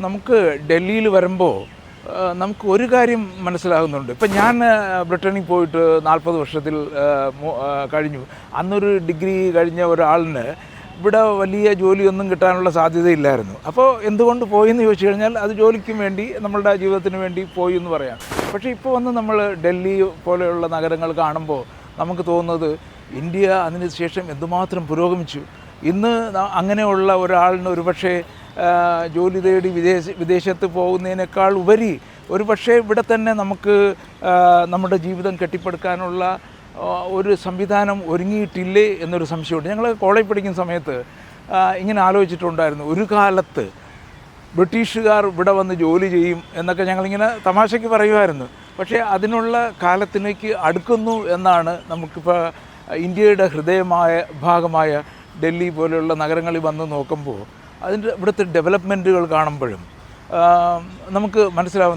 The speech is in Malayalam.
നമുക്ക് ഡൽഹിയിൽ വരുമ്പോൾ നമുക്ക് ഒരു കാര്യം മനസ്സിലാകുന്നുണ്ട്. ഇപ്പം ഞാൻ ബ്രിട്ടനിൽ പോയിട്ട് 40 വർഷത്തിൽ കഴിഞ്ഞു. അന്നൊരു ഡിഗ്രി കഴിഞ്ഞ ഒരാളിന് ഇവിടെ വലിയ ജോലിയൊന്നും കിട്ടാനുള്ള സാധ്യതയില്ലായിരുന്നു. അപ്പോൾ എന്തുകൊണ്ട് പോയെന്ന് ചോദിച്ചു കഴിഞ്ഞാൽ അത് ജോലിക്കും വേണ്ടി നമ്മളുടെ ജീവിതത്തിന് വേണ്ടി പോയി എന്ന് പറയാം. പക്ഷേ ഇപ്പോൾ വന്ന് നമ്മൾ ഡൽഹി പോലെയുള്ള നഗരങ്ങൾ കാണുമ്പോൾ നമുക്ക് തോന്നുന്നത് ഇന്ത്യ അതിന് ശേഷം എന്തുമാത്രം പുരോഗമിച്ചു. ഇന്ന് അങ്ങനെയുള്ള ഒരാളിന് ഒരുപക്ഷെ ജോലി തേടി വിദേശത്ത് പോകുന്നതിനേക്കാൾ ഉപരി ഒരുപക്ഷെ ഇവിടെ തന്നെ നമുക്ക് നമ്മുടെ ജീവിതം കെട്ടിപ്പടുക്കാനുള്ള ഒരു സംവിധാനം ഒരുങ്ങിയിട്ടില്ലേ എന്നൊരു സംശയമുണ്ട്. ഞങ്ങൾ കോളേജ് പഠിക്കുന്ന സമയത്ത് ഇങ്ങനെ ആലോചിച്ചിട്ടുണ്ടായിരുന്നു, ഒരു കാലത്ത് ബ്രിട്ടീഷുകാർ ഇവിടെ വന്ന് ജോലി ചെയ്യും എന്നൊക്കെ ഞങ്ങളിങ്ങനെ തമാശയ്ക്ക് പറയുമായിരുന്നു. പക്ഷേ അതിനുള്ള കാലത്തിലേക്ക് അടുക്കുന്നു എന്നാണ് നമുക്കിപ്പോൾ ഇന്ത്യയുടെ ഭാഗമായ ഡൽഹി പോലെയുള്ള നഗരങ്ങളിൽ വന്ന് നോക്കുമ്പോൾ ഇവിടുത്തെ ഡെവലപ്മെൻറ്റുകൾ കാണുമ്പോഴും നമുക്ക് മനസ്സിലാവുന്നത്